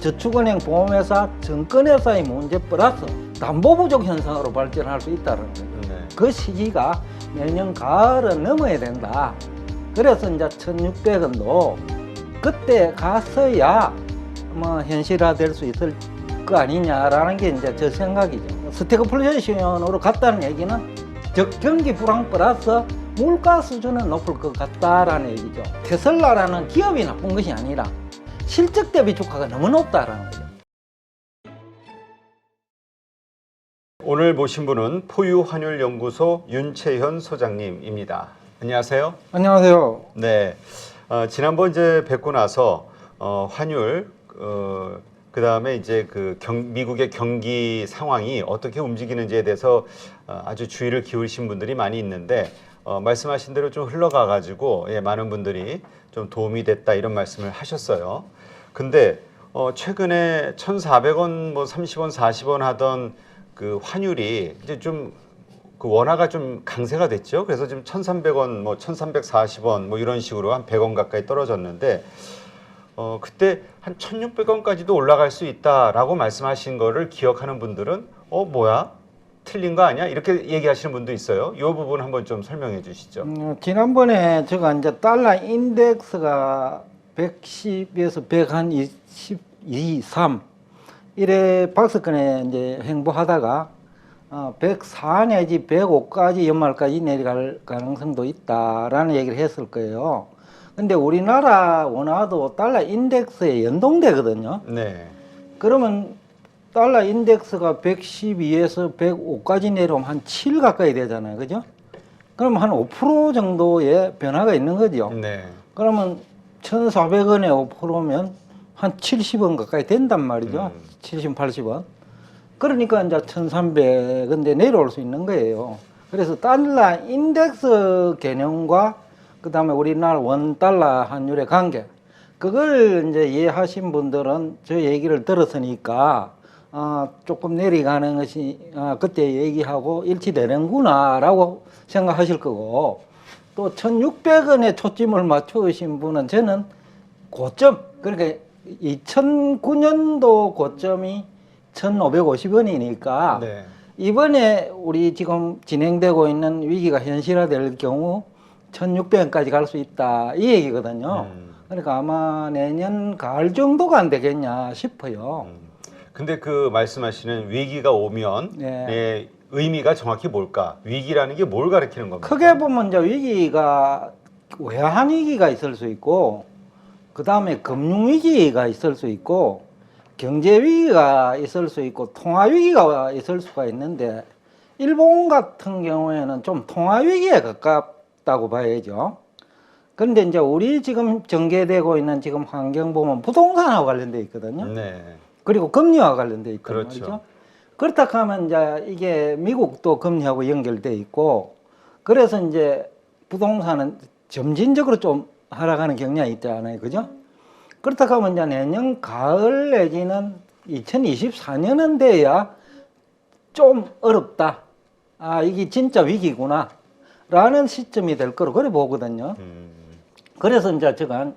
저축은행, 보험회사, 증권회사의 문제 플러스 담보 부족 현상으로 발전할 수 있다는 거예요. 그 시기가 내년 가을은 넘어야 된다. 그래서 이제 1,600원도 그때 가서야 뭐 현실화될 수 있을 거 아니냐라는 게 이제 저 생각이죠. 스태그플레이션으로 갔다는 얘기는 경기 불황 플러스 물가 수준은 높을 것 같다라는 얘기죠. 테슬라라는 기업이 나쁜 것이 아니라 실적 대비 주가가 너무 높다라는 거죠. 오늘 모신 분은 포유환율연구소 윤채현 소장님입니다. 안녕하세요. 안녕하세요. 네, 지난번 이제 뵙고 나서 환율, 그 다음에 이제 미국의 경기 상황이 어떻게 움직이는지에 대해서 아주 주의를 기울이신 분들이 많이 있는데 말씀하신 대로 좀 흘러가가지고 많은 분들이 좀 도움이 됐다 이런 말씀을 하셨어요. 근데 최근에 1,400원, 뭐 30원, 40원 하던 그 환율이 이제 좀 그 원화가 좀 강세가 됐죠. 그래서 지금 1,300원, 뭐 1,340원 뭐 이런 식으로 한 100원 가까이 떨어졌는데 그때 한 1,600원까지도 올라갈 수 있다라고 말씀하신 거를 기억하는 분들은 뭐야? 틀린 거 아니야? 이렇게 얘기하시는 분도 있어요. 이 부분 한번 좀 설명해 주시죠. 지난번에 제가 이제 달러 인덱스가 110에서 122, 3 이래 박스권에 이제 행보하다가 104 내지 105까지 연말까지 내려갈 가능성도 있다라는 얘기를 했을 거예요. 근데 우리나라 원화도 달러 인덱스에 연동되거든요. 네. 그러면 달러 인덱스가 112에서 105까지 내려오면 한 7 가까이 되잖아요. 그죠? 그럼 한 5% 정도의 변화가 있는 거죠. 네. 그러면 1,400원에 5%면 한 70원 가까이 된단 말이죠. 70, 80원. 그러니까 이제 1,300원대 내려올 수 있는 거예요. 그래서 달러 인덱스 개념과 그 다음에 우리나라 원 달러 환율의 관계, 그걸 이제 이해하신 분들은 저 얘기를 들었으니까 조금 내려가는 것이 그때 얘기하고 일치되는구나 라고 생각하실 거고, 또 1,600원에 초점을 맞추신 분은 저는 고점, 그러니까 2009년도 고점이 1,550원이니까 네. 이번에 우리 지금 진행되고 있는 위기가 현실화될 경우 1,600원까지 갈 수 있다 이 얘기거든요. 그러니까 아마 내년 가을 정도가 안 되겠냐 싶어요. 근데 그 말씀하시는 위기가 오면 네. 의미가 정확히 뭘까? 위기라는 게 뭘 가리키는 겁니까? 크게 보면 이제 위기가 외환 위기가 있을 수 있고, 그 다음에 금융 위기가 있을 수 있고, 경제 위기가 있을 수 있고, 통화 위기가 있을 수가 있는데, 일본 같은 경우에는 좀 통화 위기에 가깝다고 봐야죠. 그런데 이제 우리 지금 전개되고 있는 지금 환경 보면 부동산하고 관련돼 있거든요. 네. 그리고 금리와 관련돼 있단 그렇죠. 말이죠. 그렇다 하면 이제 이게 미국도 금리하고 연결돼 있고, 그래서 이제 부동산은 점진적으로 좀 하락하는 경향이 있잖아요. 그죠? 그렇다 하면 이제 내년 가을 내지는 2024년은 돼야 좀 어렵다. 이게 진짜 위기구나. 라는 시점이 될 거로 그래 보거든요. 그래서 이제 제가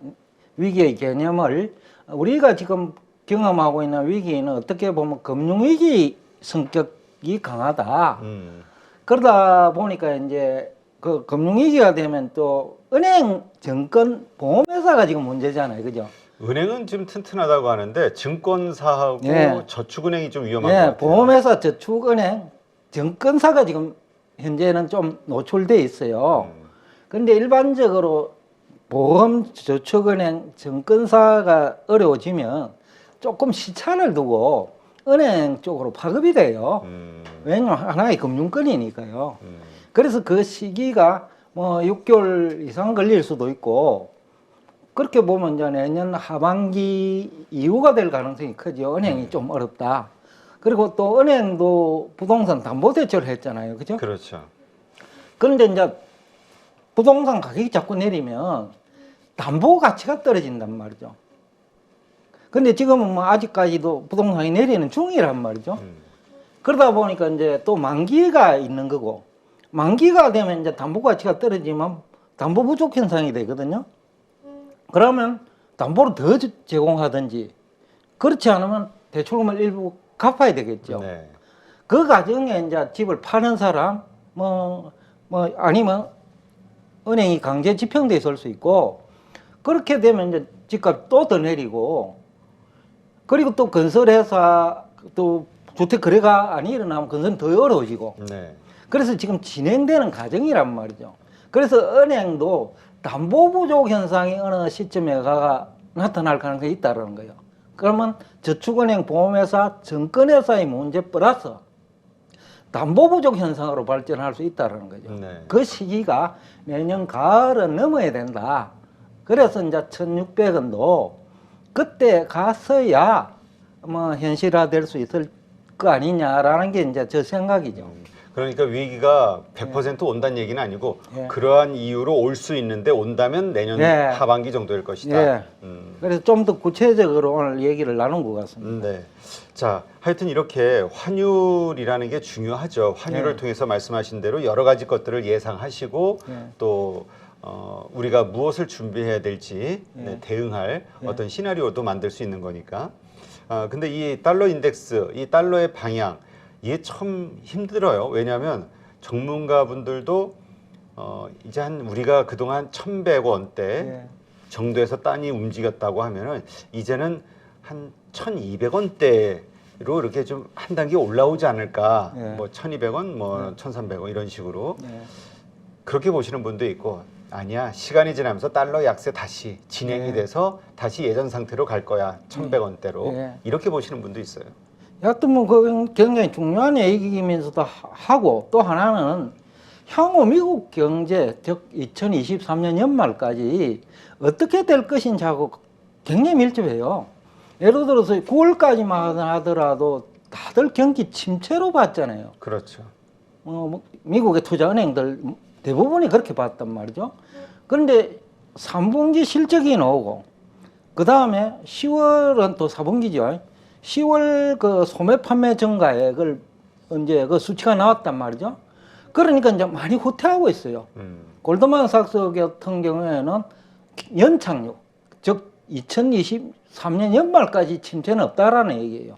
위기의 개념을, 우리가 지금 경험하고 있는 위기는 어떻게 보면 금융위기 성격이 강하다. 그러다 보니까 이제 그 금융위기가 되면 또 은행, 증권, 보험회사가 지금 문제잖아요. 그죠? 은행은 지금 튼튼하다고 하는데 증권사하고 저축은행이 좀 위험한 것 같아요. 보험회사, 저축은행, 증권사가 지금 현재는 좀 노출돼 있어요. 그런데 일반적으로 보험, 저축은행, 증권사가 어려워지면 조금 시차를 두고 은행 쪽으로 파급이 돼요. 왜냐하면 하나의 금융권이니까요. 그래서 그 시기가 뭐 6개월 이상 걸릴 수도 있고, 그렇게 보면 이제 내년 하반기 이후가 될 가능성이 크죠. 은행이 좀 어렵다. 그리고 또 은행도 부동산 담보 대출을 했잖아요. 그죠? 그렇죠. 그런데 이제 부동산 가격이 자꾸 내리면 담보 가치가 떨어진단 말이죠. 근데 지금은 뭐 아직까지도 부동산이 내리는 중이란 말이죠. 그러다 보니까 이제 또 만기가 있는 거고, 만기가 되면 이제 담보 가치가 떨어지면 담보 부족 현상이 되거든요. 그러면 담보를 더 제공하든지 그렇지 않으면 대출금을 일부 갚아야 되겠죠. 네. 그 과정에 이제 집을 파는 사람, 아니면 은행이 강제 집행돼 있을 수 있고, 그렇게 되면 이제 집값 또 더 내리고, 그리고 또 건설회사, 또 주택 거래가 안 일어나면 건설은 더 어려워지고, 네. 그래서 지금 진행되는 과정이란 말이죠. 그래서 은행도 담보 부족 현상이 어느 시점에 나타날 가능성이 있다는 거예요. 그러면 저축은행, 보험회사, 증권회사의 문제 플러스 담보 부족 현상으로 발전할 수 있다는 거죠. 네. 그 시기가 내년 가을은 넘어야 된다. 그래서 이제 1,600원도 그때 가서야 뭐 현실화될 수 있을 거 아니냐라는 게 이제 저 생각이죠. 그러니까 위기가 100% 온다는 얘기는 아니고 예. 그러한 이유로 올 수 있는데 온다면 내년 예. 하반기 정도일 것이다. 예. 그래서 좀 더 구체적으로 오늘 얘기를 나눈 것 같습니다. 네. 자, 하여튼 이렇게 환율이라는 게 중요하죠. 환율을 네. 통해서 말씀하신 대로 여러 가지 것들을 예상하시고 네. 또 우리가 무엇을 준비해야 될지 네. 대응할 네. 어떤 시나리오도 만들 수 있는 거니까. 근데 이 달러 인덱스, 이 달러의 방향 이게 참 힘들어요. 왜냐하면 전문가분들도 이제 한 우리가 그동안 1,100원대 네. 정도에서 단이 움직였다고 하면은 이제는 한 1,200원대로 이렇게 좀 한 단계 올라오지 않을까. 네. 뭐 1,200원, 뭐 네. 1,300원 이런 식으로 네. 그렇게 보시는 분도 있고 아니야 시간이 지나면서 달러 약세 다시 진행이 네. 돼서 다시 예전 상태로 갈 거야 1,100원대로 네. 이렇게 보시는 분도 있어요. 여하튼 뭐 그건 굉장히 중요한 얘기이면서도 하고 또 하나는 향후 미국 경제 즉 2023년 연말까지 어떻게 될 것인지하고 굉장히 밀접해요. 예를 들어서 9월까지만 하더라도 다들 경기 침체로 봤잖아요. 그렇죠. 미국의 투자은행들 대부분이 그렇게 봤단 말이죠. 그런데 3분기 실적이 나오고 그 다음에 10월은 또 4분기죠. 10월 그 소매 판매 증가액을 이제 그 수치가 나왔단 말이죠. 그러니까 이제 많이 후퇴하고 있어요. 골드만삭스 같은 경우에는 연착륙, 즉 2023년 연말까지 침체는 없다라는 얘기예요.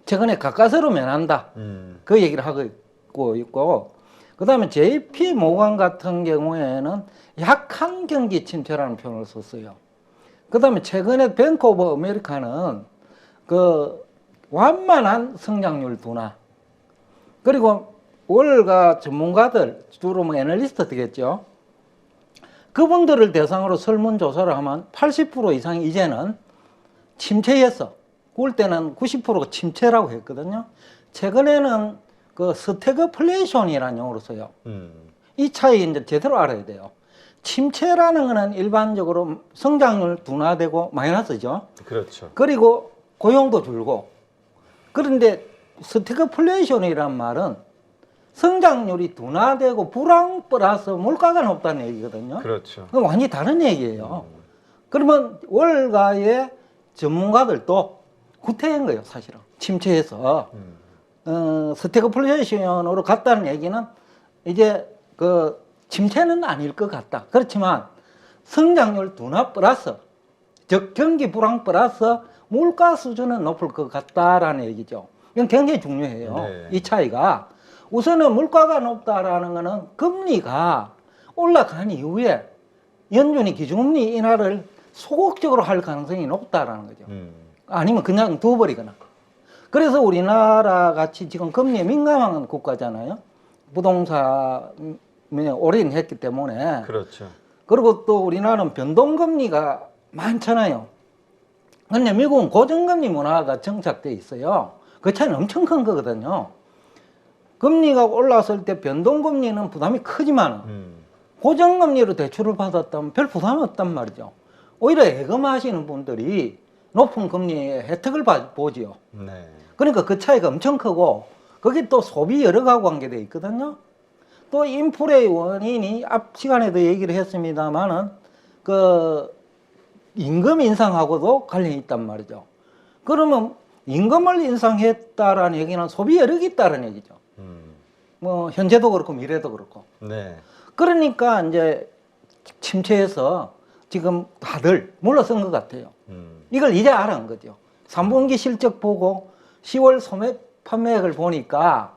최근에 가까스로 면한다. 그 얘기를 하고 있고, 그 다음에 JP 모건 같은 경우에는 약한 경기 침체라는 표현을 썼어요. 그 다음에 최근에 뱅크 오브 아메리카는 그 완만한 성장률 둔화, 그리고 월가 전문가들, 주로 뭐 애널리스트 되겠죠. 그분들을 대상으로 설문조사를 하면 80% 이상이 이제는 침체였어. 그럴 때는 90%가 침체라고 했거든요. 최근에는 그 스태그플레이션이라는 용어를 써요. 이 차이 이제 제대로 알아야 돼요. 침체라는 거는 일반적으로 성장률 둔화되고 마이너스죠. 그렇죠. 그리고 고용도 줄고. 그런데 스태그플레이션이란 말은 성장률이 둔화되고 불황 플러스 물가가 높다는 얘기거든요. 그렇죠. 그건 완전히 다른 얘기예요. 그러면 월가의 전문가들도 후퇴한 거예요, 사실은. 침체해서. 스태그플레이션으로 갔다는 얘기는 이제 그 침체는 아닐 것 같다. 그렇지만 성장률 둔화 플러스, 즉 경기 불황 플러스 물가 수준은 높을 것 같다라는 얘기죠. 이건 굉장히 중요해요. 네. 이 차이가. 우선은 물가가 높다라는 거는 금리가 올라간 이후에 연준이 기준금리 인하를 소극적으로 할 가능성이 높다라는 거죠. 아니면 그냥 둬버리거나. 그래서 우리나라 같이 지금 금리에 민감한 국가잖아요. 부동산에 올인했기 때문에. 그렇죠. 그리고 또 우리나라는 변동금리가 많잖아요. 근데 미국은 고정금리 문화가 정착돼 있어요. 그 차이는 엄청 큰 거거든요. 금리가 올랐을 때 변동금리는 부담이 크지만 고정금리로 대출을 받았다면 별 부담이 없단 말이죠. 오히려 예금하시는 분들이 높은 금리의 혜택을 보지요. 네. 그러니까 그 차이가 엄청 크고 거기 또 소비 여력하고 관계되어 있거든요. 또 인플레의 원인이 앞 시간에도 얘기를 했습니다만은 그 임금 인상하고도 관련이 있단 말이죠. 그러면 임금을 인상했다라는 얘기는 소비 여력이 있다는 얘기죠. 뭐 현재도 그렇고 미래도 그렇고. 네. 그러니까 이제 침체해서 지금 다들 물러선 것 같아요. 이걸 이제 알아낸 거죠. 3분기 실적 보고 10월 소매 판매액을 보니까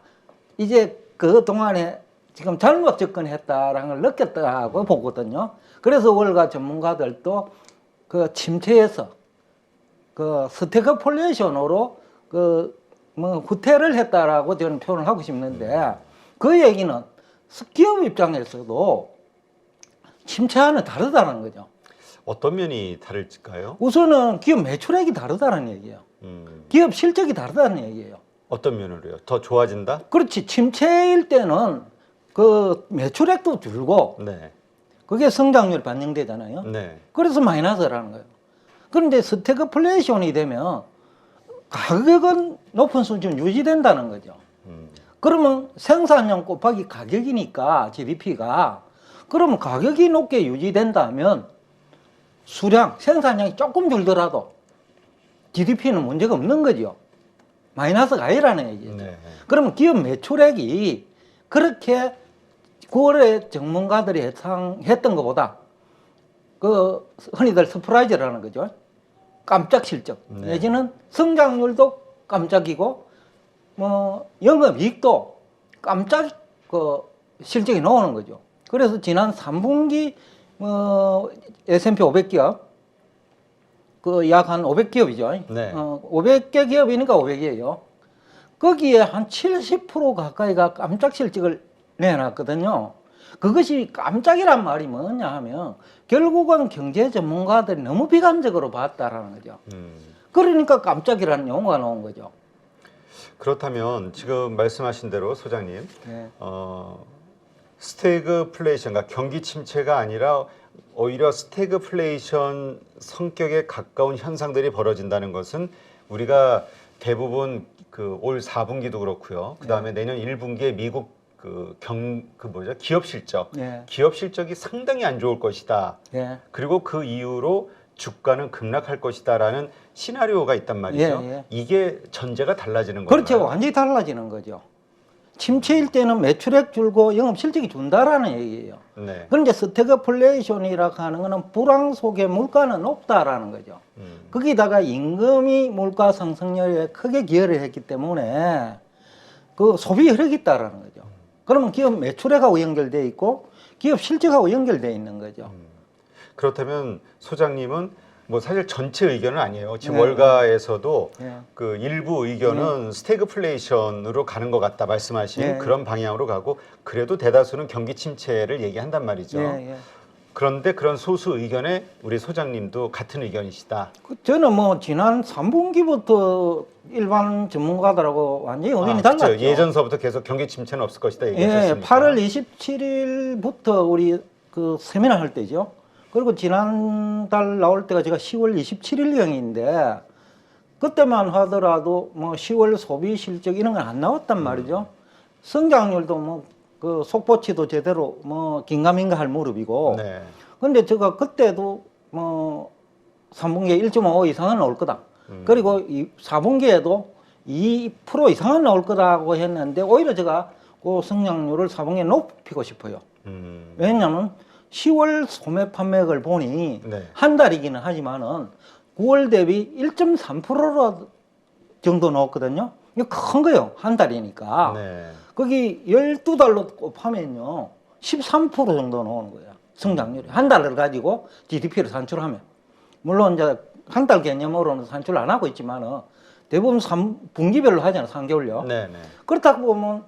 이제 그 동안에 지금 잘못 접근했다라는 걸 느꼈다고 보거든요. 그래서 월가 전문가들도 그 침체에서 그 스태그플레이션으로 그 뭐 후퇴를 했다라고 저는 표현을 하고 싶는데 그 얘기는 기업 입장에서도 침체와는 다르다는 거죠. 어떤 면이 다를까요? 우선은 기업 매출액이 다르다는 얘기예요. 기업 실적이 다르다는 얘기예요. 어떤 면으로요? 더 좋아진다? 그렇지. 침체일 때는 그 매출액도 줄고 네. 그게 성장률 반영되잖아요. 네. 그래서 마이너스라는 거예요. 그런데 스태그플레이션이 되면 가격은 높은 수준 유지된다는 거죠. 그러면 생산량 곱하기 가격이니까 GDP가 그러면 가격이 높게 유지된다면 수량, 생산량이 조금 줄더라도 GDP는 문제가 없는 거죠. 마이너스가 아니라는 얘기죠. 네. 그러면 기업 매출액이 그렇게 9월에 전문가들이 예상했던 것보다 그 흔히들 서프라이즈라는 거죠. 깜짝 실적 네. 내지는 성장률도 깜짝이고 뭐 영업이익도 깜짝 그 실적이 나오는 거죠. 그래서 지난 3분기 뭐 S&P 500기업 그 약 한 500기업이죠. 네. 500개 기업이니까 500이에요. 거기에 한 70% 가까이가 깜짝 실적을 내놨거든요. 그것이 깜짝이란 말이 뭐냐 하면 결국은 경제 전문가들이 너무 비관적으로 봤다라는 거죠. 그러니까 깜짝이라는 용어가 나온 거죠. 그렇다면 지금 말씀하신 대로 소장님, 네. 스태그플레이션, 그러니까 경기 침체가 아니라 오히려 스태그플레이션 성격에 가까운 현상들이 벌어진다는 것은 우리가 대부분 그 올 4분기도 그렇고요. 그 다음에 내년 1분기에 미국 기업 실적, 네. 기업 실적이 상당히 안 좋을 것이다. 예. 그리고 그 이후로 주가는 급락할 것이다라는 시나리오가 있단 말이죠. 예, 예. 이게 전제가 달라지는 거예요. 그렇죠. 완전히 달라지는 거죠. 침체일 때는 매출액 줄고 영업 실적이 준다라는 얘기예요. 네. 그런데 스태그플레이션이라고 하는 거는 불황 속에 물가는 높다라는 거죠. 거기다가 임금이 물가 상승률에 크게 기여를 했기 때문에 그 소비 흐르기 있다라는 거죠. 그러면 기업 매출액하고 연결돼 있고 기업 실적하고 연결돼 있는 거죠. 그렇다면 소장님은 뭐 사실 전체 의견은 아니에요. 지금 네. 월가에서도 네. 그 일부 의견은 스태그플레이션으로 가는 것 같다 말씀하신 네. 그런 방향으로 가고 그래도 대다수는 경기 침체를 얘기한단 말이죠. 예, 예. 그런데 그런 소수 의견에 우리 소장님도 같은 의견이시다. 저는 뭐 지난 3분기부터 일반 전문가들하고 완전히 의견이 달랐죠. 그렇죠. 예전서부터 계속 경기 침체는 없을 것이다 예, 얘기하셨으니까. 8월 27일부터 우리 그 세미나 할 때죠. 그리고 지난달 나올 때가 제가 10월 27일경인데 그때만 하더라도 뭐 10월 소비 실적 이런 건 안 나왔단 말이죠. 성장률도 뭐 그 속보치도 제대로 뭐 긴가민가 할 무렵이고. 네. 근데 제가 그때도 뭐 3분기에 1.5 이상은 나올 거다. 그리고 4분기에도 2% 이상은 나올 거라고 했는데 오히려 제가 그 성장률을 4분기에 높이고 싶어요. 왜냐하면 10월 소매 판매액을 보니 네. 한 달이기는 하지만은 9월 대비 1.3% 정도 나왔거든요. 이거 큰 거예요. 한 달이니까. 네. 거기 12달로 곱하면요. 13% 정도 나오는 거예요. 성장률이. 한 달을 가지고 GDP를 산출하면. 물론 이제 한 달 개념으로는 산출 안 하고 있지만은 대부분 분기별로 하잖아요. 3개월요. 네, 네. 그렇다고 보면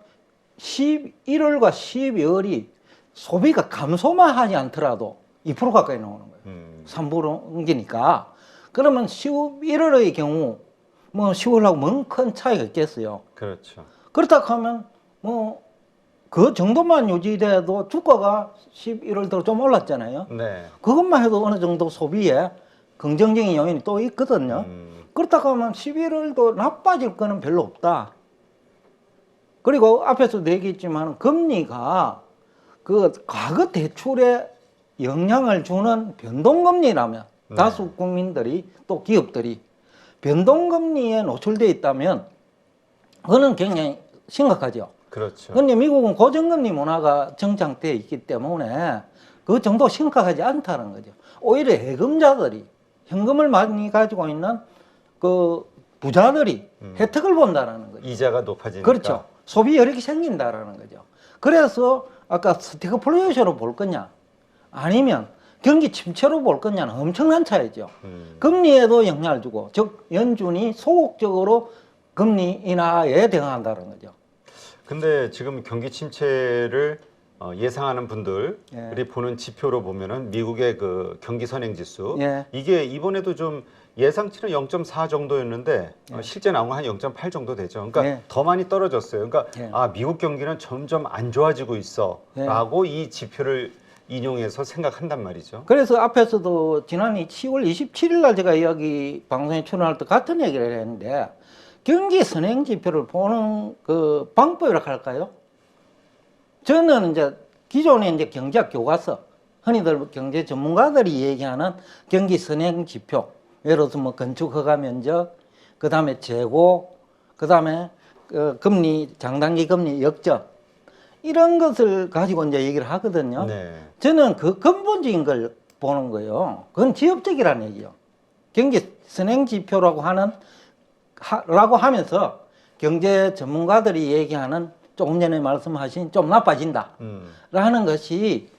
11월과 12월이 소비가 감소만 하지 않더라도 2% 가까이 나오는 거예요. 3분기니까. 그러면 11월의 경우 뭐 10월하고 뭔 큰 차이가 있겠어요. 그렇죠. 그렇다고 하면 뭐 그 정도만 유지돼도 주가가 11월 들어 좀 올랐잖아요. 네. 그것만 해도 어느 정도 소비에 긍정적인 요인이 또 있거든요. 그렇다고 하면 11월도 나빠질 거는 별로 없다. 그리고 앞에서도 얘기했지만 금리가 그 과거 대출에 영향을 주는 변동금리라면 네. 다수 국민들이 또 기업들이 변동금리에 노출되어 있다면 그거는 굉장히 심각하죠. 그렇죠. 그런데 미국은 고정금리 문화가 정착되어 있기 때문에 그 정도 심각하지 않다는 거죠. 오히려 예금자들이 현금을 많이 가지고 있는 그 부자들이 혜택을 본다라는 거죠. 이자가 높아지니까. 그렇죠. 소비 여력이 생긴다라는 거죠. 그래서 아까 스태그플레이션으로 볼 거냐 아니면 경기 침체로 볼 거냐는 엄청난 차이죠. 금리에도 영향을 주고 즉 연준이 소극적으로 금리 인하에 대응한다는 거죠. 근데 지금 경기 침체를 예상하는 분들이 예. 보는 지표로 보면은 미국의 그 경기 선행 지수 예. 이게 이번에도 좀 예상치는 0.4 정도였는데 실제 나온 건 한 0.8 정도 되죠. 그러니까 예. 더 많이 떨어졌어요. 그러니까 예. 아 미국 경기는 점점 안 좋아지고 있어라고 이 지표를 인용해서 생각한단 말이죠. 그래서 앞에서도 지난 10월 27일 날 제가 여기 방송에 출연할 때 같은 얘기를 했는데 경기 선행 지표를 보는 그 방법이라고 할까요? 저는 이제 기존에 이제 경제학 교과서, 흔히들 경제 전문가들이 얘기하는 경기 선행 지표, 예를 들어서 뭐 건축 허가 면적, 그 다음에 재고, 그 다음에 금리, 장단기 금리 역전, 이런 것을 가지고 이제 얘기를 하거든요. 네. 저는 그 근본적인 걸 보는 거예요. 그건 지엽적이라는 얘기요. 경기 선행 지표라고 라고 하면서 경제 전문가들이 얘기하는 조금 전에 말씀하신 좀 나빠진다. 라는 것이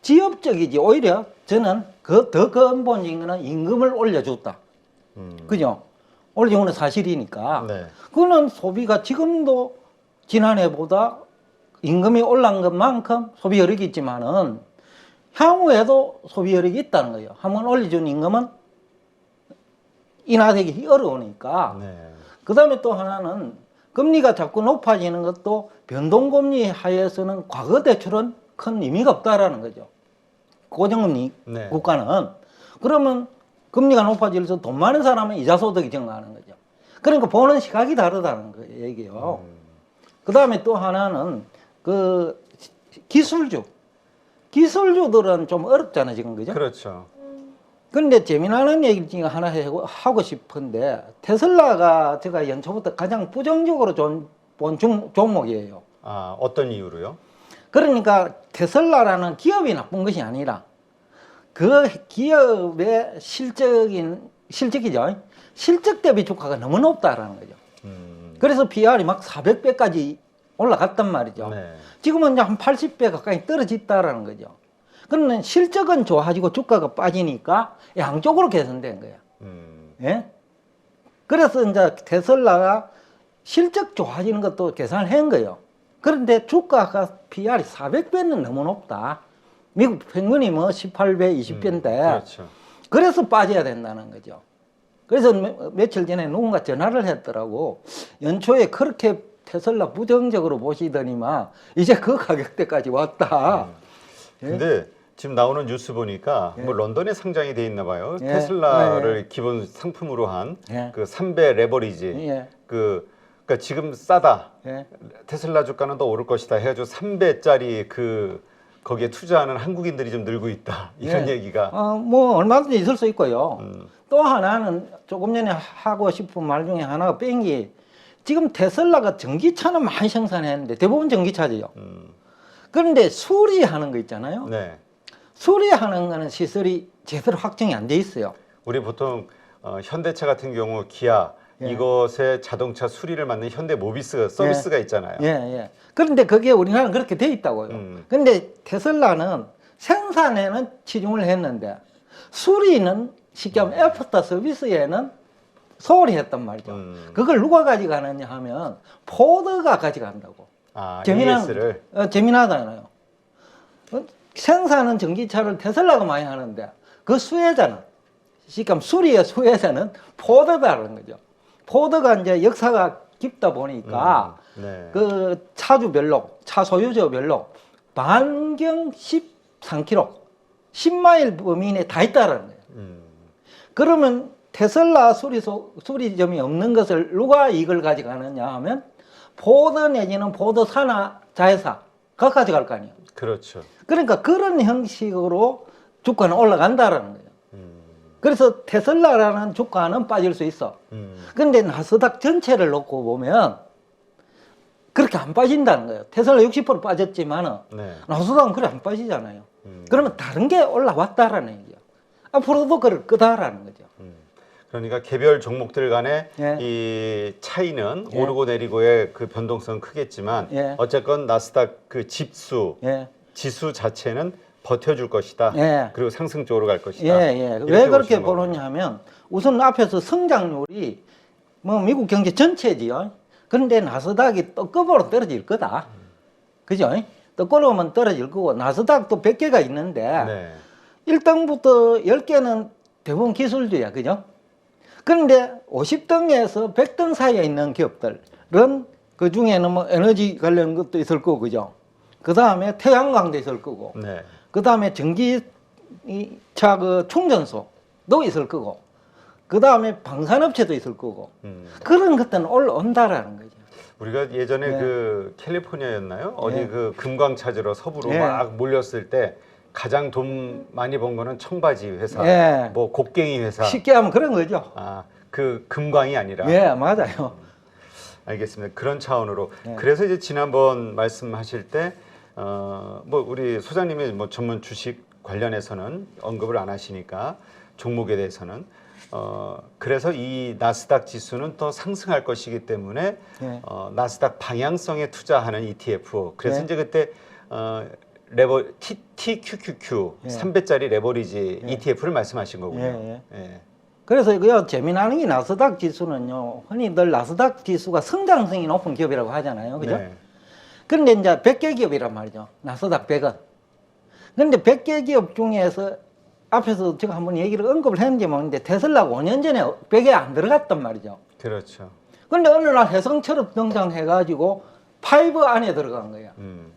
지엽적이지. 오히려 저는 그 더 근본적인 거는 임금을 올려줬다. 그죠? 올려준 건 사실이니까. 네. 그거는 소비가 지금도 지난해보다 임금이 올라간 것만큼 소비 여력이 있지만은 향후에도 소비 여력이 있다는 거예요. 한번 올려준 임금은 인하되기 어려우니까. 네. 그 다음에 또 하나는 금리가 자꾸 높아지는 것도 변동금리 하에서는 과거 대출은 큰 의미가 없다라는 거죠. 고정금리 네. 국가는. 그러면 금리가 높아질수록 돈 많은 사람은 이자 소득이 증가하는 거죠. 그러니까 보는 시각이 다르다는 거예요, 얘기요. 그 다음에 또 하나는 그 기술주들은 좀 어렵잖아요, 지금, 그죠? 그렇죠. 근데 재미나는 얘기 중에 하나 하고 싶은데 테슬라가 제가 연초부터 가장 부정적으로 본 종목이에요. 아, 어떤 이유로요? 그러니까 테슬라라는 기업이 나쁜 것이 아니라 그 기업의 실적이죠. 실적 대비 주가가 너무 높다라는 거죠. 그래서 PR이 막 400배까지 올라갔단 말이죠. 네. 지금은 이제 한 80배 가까이 떨어졌다라는 거죠. 그러면 실적은 좋아지고 주가가 빠지니까 양쪽으로 개선된 거예요. 예? 그래서 이제 테슬라가 실적 좋아지는 것도 계산을 한 거예요. 그런데 주가가 PR이 400배는 너무 높다. 미국 평균이 뭐 18배, 20배인데. 그렇죠. 그래서 빠져야 된다는 거죠. 그래서 며칠 전에 누군가 전화를 했더라고. 연초에 그렇게 테슬라 부정적으로 보시더니만 이제 그 가격대까지 왔다. 근데 지금 나오는 뉴스 보니까 예. 뭐 런던에 상장이 돼 있나 봐요. 예. 테슬라를 기본 상품으로 한 예. 그 3배 레버리지. 예. 그러니까 지금 싸다. 예. 테슬라 주가는 더 오를 것이다 해가지고 3배짜리 거기에 투자하는 한국인들이 좀 늘고 있다. 이런 예. 얘기가. 뭐 얼마든지 있을 수 있고요. 또 하나는 조금 전에 하고 싶은 말 중에 하나가 뺑기. 지금 테슬라가 전기차는 많이 생산했는데 대부분 전기차죠. 그런데 수리하는 거 있잖아요. 네. 수리하는 거는 시설이 제대로 확정이 안 돼 있어요. 우리 보통 현대차 같은 경우 기아 예. 이것의 자동차 수리를 맡는 현대 모비스 서비스가 있잖아요. 예, 예. 그런데 그게 우리나라는 그렇게 돼 있다고요. 근데 테슬라는 생산에는 치중을 했는데 수리는 쉽게 하면 애프터 서비스에는 소홀히 했단 말이죠. 그걸 누가 가져가느냐 하면 포드가 가져간다고. 아, 재미난, ES를. 재미나잖아요. 생산은 전기차를 테슬라가 많이 하는데 그 수혜자는 쉽게 하면 수리의 수혜자는 포드다라는 거죠. 포드가 이제 역사가 깊다 보니까 네. 그 차주별로 차 소유주별로 반경 13km 10마일 범위 내에 다 있다라는 거예요. 그러면 테슬라 수리점이 없는 것을 누가 이걸 가져가느냐 하면 포드 내지는 포드 산하 자회사가 가져갈 거 아니에요. 그렇죠. 그러니까 그런 형식으로 주가는 올라간다라는 거예요. 그래서 테슬라라는 주가는 빠질 수 있어. 그런데 나스닥 전체를 놓고 보면 그렇게 안 빠진다는 거예요. 테슬라 60% 빠졌지만은 네. 나스닥은 그래 안 빠지잖아요. 그러면 다른 게 올라왔다라는 얘기죠. 앞으로도 그럴 거다라는 거죠. 그러니까 개별 종목들 간의 예. 이 차이는 예. 오르고 내리고의 그 변동성은 크겠지만 예. 어쨌건 나스닥 그 예. 지수 자체는 버텨줄 것이다. 예. 그리고 상승 쪽으로 갈 것이다. 예, 예. 왜 그렇게 보시는 거군요. 보느냐 하면 우선 앞에서 성장률이 뭐 미국 경제 전체지요. 그런데 나스닥이 떡급으로 떨어질 거다. 그죠? 떡급으로만 떨어질 거고 나스닥도 100개가 있는데 네. 1등부터 10개는 대부분 기술주야. 그죠? 그런데 50등에서 100등 사이에 있는 기업들은 그 중에는 뭐 에너지 관련 것도 있을 거고, 그죠? 그 다음에 태양광도 있을 거고, 네. 그 다음에 전기차 그 충전소도 있을 거고, 그 다음에 방산업체도 있을 거고, 그런 것들은 올라온다라는 거죠. 우리가 예전에 네. 그 캘리포니아였나요? 어디 네. 그 금광 찾으러 서부로 네. 막 몰렸을 때 가장 돈 많이 번 거는 청바지 회사, 네. 뭐 곡괭이 회사. 쉽게 하면 그런 거죠. 아, 그 금광이 아니라. 예, 맞아요. 알겠습니다. 그런 차원으로. 네. 그래서 이제 지난번 말씀하실 때, 뭐 우리 소장님이 뭐 전문 주식 관련해서는 언급을 안 하시니까 종목에 대해서는 그래서 이 나스닥 지수는 더 상승할 것이기 때문에 네. 나스닥 방향성에 투자하는 ETF. 그래서 네. 이제 그때 TQQQ 예. 3배짜리 레버리지 예. ETF를 말씀하신 거군요. 예, 예. 그래서 이거 재미나는 게 나스닥 지수는요, 흔히들 나스닥 지수가 성장성이 높은 기업이라고 하잖아요. 그죠? 네. 그런데 이제 100개 기업이란 말이죠. 나스닥 100은. 그런데 100개 기업 중에서 앞에서 제가 한번 얘기를 언급을 했는지 모르는데 테슬라가 5년 전에 100에 안 들어갔단 말이죠. 그렇죠. 그런데 어느 날 혜성처럼 등장해가지고 5 안에 들어간 거예요.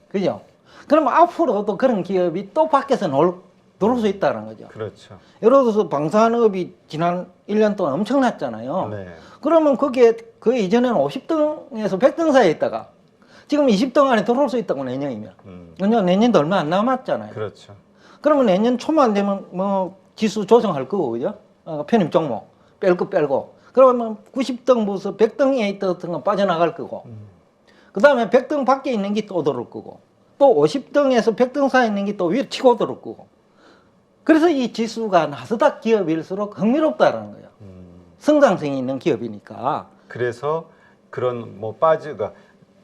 그죠? 그러면 앞으로도 그런 기업이 또 밖에서 들어올 수 있다는 거죠. 그렇죠. 예를 들어서 방산업이 지난 1년 동안 엄청났잖아요. 네. 그러면 거기에 그 이전에는 50등에서 100등 사이에 있다가 지금 20등 안에 들어올 수 있다고 내년이면. 내년도 얼마 안 남았잖아요. 그렇죠. 그러면 내년 초만 되면 뭐 지수 조정할 거고, 그죠? 편입 종목 뺄 거 빼고. 그러면 90등부터 100등에 있던 건 빠져나갈 거고. 그 다음에 100등 밖에 있는 게 또 들어올 거고. 또 50등에서 100등 사이에 있는 게 또 위로 치고 들어올 거고. 그래서 이 지수가 나스닥 기업일수록 흥미롭다라는 거예요. 성장성이 있는 기업이니까. 그래서 그런 뭐 빠지가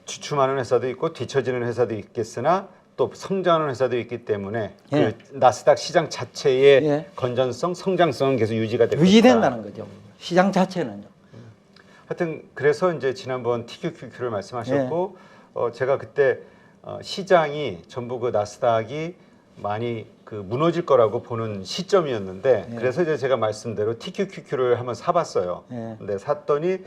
주춤하는 회사도 있고 뒤처지는 회사도 있겠으나 또 성장하는 회사도 있기 때문에 예. 그 나스닥 시장 자체의 예. 건전성, 성장성은 계속 유지가 될 유지된다는 거죠. 시장 자체는요. 하여튼 그래서 이제 지난번 TQQQ를 말씀하셨고 제가 그때 시장이 전부 그 나스닥이 많이 그 무너질 거라고 보는 시점이었는데 예. 그래서 이제 제가 말씀대로 TQQQ를 한번 사봤어요. 예. 근데 샀더니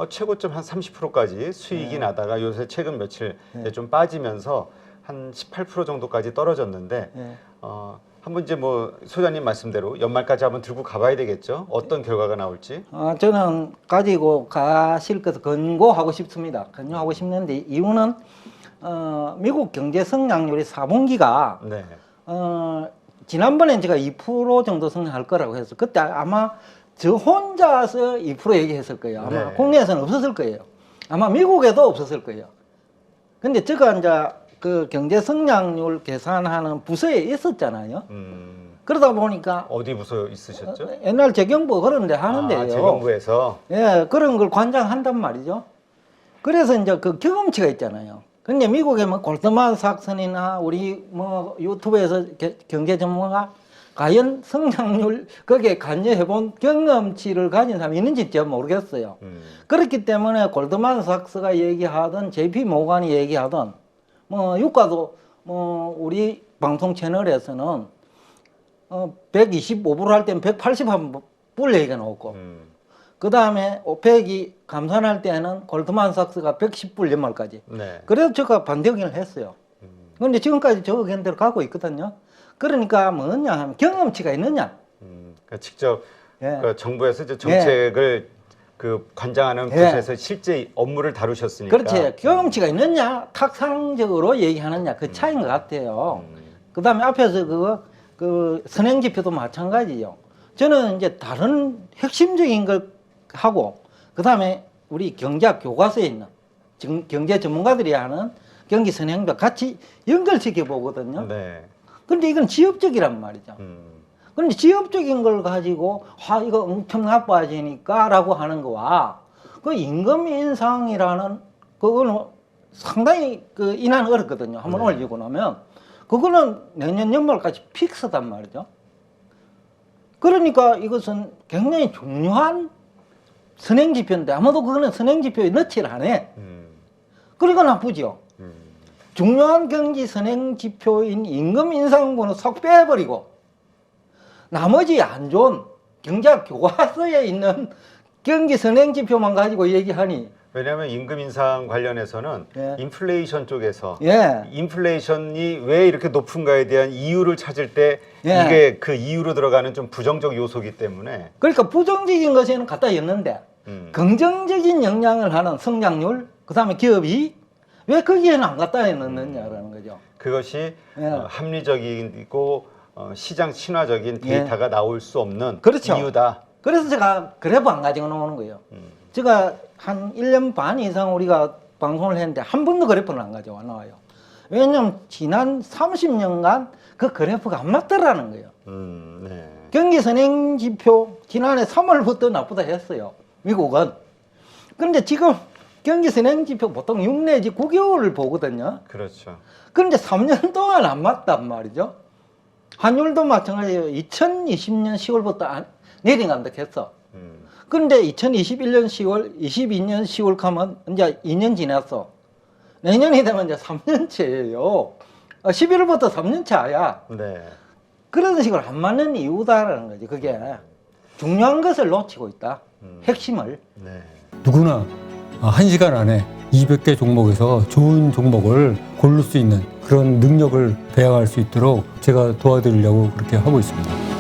최고점 한 30%까지 수익이 예. 나다가 요새 최근 며칠 예. 이제 좀 빠지면서 한 18% 정도까지 떨어졌는데 예. 한번 이제 뭐 소장님 말씀대로 연말까지 한번 들고 가봐야 되겠죠. 어떤 결과가 나올지. 저는 가지고 가실 것을 권고하고 싶습니다. 권유하고 싶는데 이유는 미국 경제 성장률이 4분기가 네. 지난번엔 제가 2% 정도 성장할 거라고 해서 그때 아마 저 혼자서 2% 얘기했을 거예요. 아마 네. 국내에서는 없었을 거예요. 아마 미국에도 없었을 거예요. 근데 제가 이제 그 경제 성장률 계산하는 부서에 있었잖아요. 그러다 보니까 어디 부서 있으셨죠? 옛날 재경부 그런 데 하는데요. 재경부에서. 예, 그런 걸 관장한단 말이죠. 그래서 이제 그 경험치가 있잖아요. 근데 미국에 뭐 골드만삭스나 우리 뭐 유튜브에서 경제 전문가 과연 성장률 거기에 관여해본 경험치를 가진 사람이 있는지 잘 모르겠어요. 그렇기 때문에 골드만삭스가 얘기하던 JP 모간이 얘기하던 뭐 유가도 뭐 우리 방송 채널에서는 125불 할 때는 180불 얘기가 나오고 그 다음에 오펙이 감산할 때는 골드만삭스가 110불 연말까지. 네. 그래서 제가 반대 의견을 했어요. 그런데 지금까지 저 의견대로 가고 있거든요. 그러니까 뭐냐 하면 경험치가 있느냐. 그러니까 직접 예. 그 정부에서 이제 정책을 그 관장하는 예. 부서에서 실제 업무를 다루셨으니까. 그렇지. 경험치가 있느냐, 탁상적으로 얘기하느냐 그 차이인 것 같아요. 그 다음에 앞에서 그 선행지표도 마찬가지죠. 저는 이제 다른 핵심적인 걸 하고 그 다음에 우리 경제학 교과서에 있는 경제 전문가들이 하는 경기 선행도 같이 연결시켜 보거든요. 네. 근데 이건 지역적이란 말이죠. 근데 지역적인 걸 가지고 이거 엄청 나빠지니까라고 하는 거와 그 임금 인상이라는 그거는 상당히 그 인하는 어렵거든요. 한번 네. 올리고 나면 그거는 내년 연말까지 픽스단 말이죠. 그러니까 이것은 굉장히 중요한 선행 지표인데 아무도 그거는 선행 지표에 넣지를 않아. 그러니까 나쁘죠. 중요한 경기 선행 지표인 임금 인상분은 쏙 빼버리고 나머지 안 좋은 경제학 교과서에 있는 경기 선행 지표만 가지고 얘기하니 왜냐하면 임금 인상 관련해서는 예. 인플레이션 쪽에서 예. 인플레이션이 왜 이렇게 높은가에 대한 이유를 찾을 때 예. 이게 그 이유로 들어가는 좀 부정적 요소이기 때문에 그러니까 부정적인 것에는 갖다 였는데 긍정적인 영향을 하는 성장률 그다음에 기업이 왜 거기에는 안 갖다 넣느냐라는 거죠. 그것이 예. 합리적이고 시장 친화적인 데이터가 나올 수 없는 그렇죠. 이유다. 그래서 제가 그래프 안 가지고 나오는 거예요. 제가 한 1년 반 이상 우리가 방송을 했는데 한 번도 그래프를 안 가져와 나와요. 왜냐하면 지난 30년간 그 그래프가 안 맞더라는 거예요. 네. 경기 선행 지표 지난해 3월부터 나쁘다 했어요. 미국은. 그런데 지금 경기 선행 지표 보통 6 내지 9개월을 보거든요. 그렇죠. 그런데 3년 동안 안 맞단 말이죠. 환율도 마찬가지예요. 2020년 10월부터 내려간다 했어. 그런데 2021년 10월, 22년 10월 가면 이제 2년 지났어. 내년이 되면 이제 3년째예요. 11월부터 3년차야. 네. 그런 식으로 안 맞는 이유다라는 거지. 그게 중요한 것을 놓치고 있다. 핵심을. 네. 누구나 1시간 안에 200개 종목에서 좋은 종목을 고를 수 있는 그런 능력을 배양할 수 있도록 제가 도와드리려고 그렇게 하고 있습니다.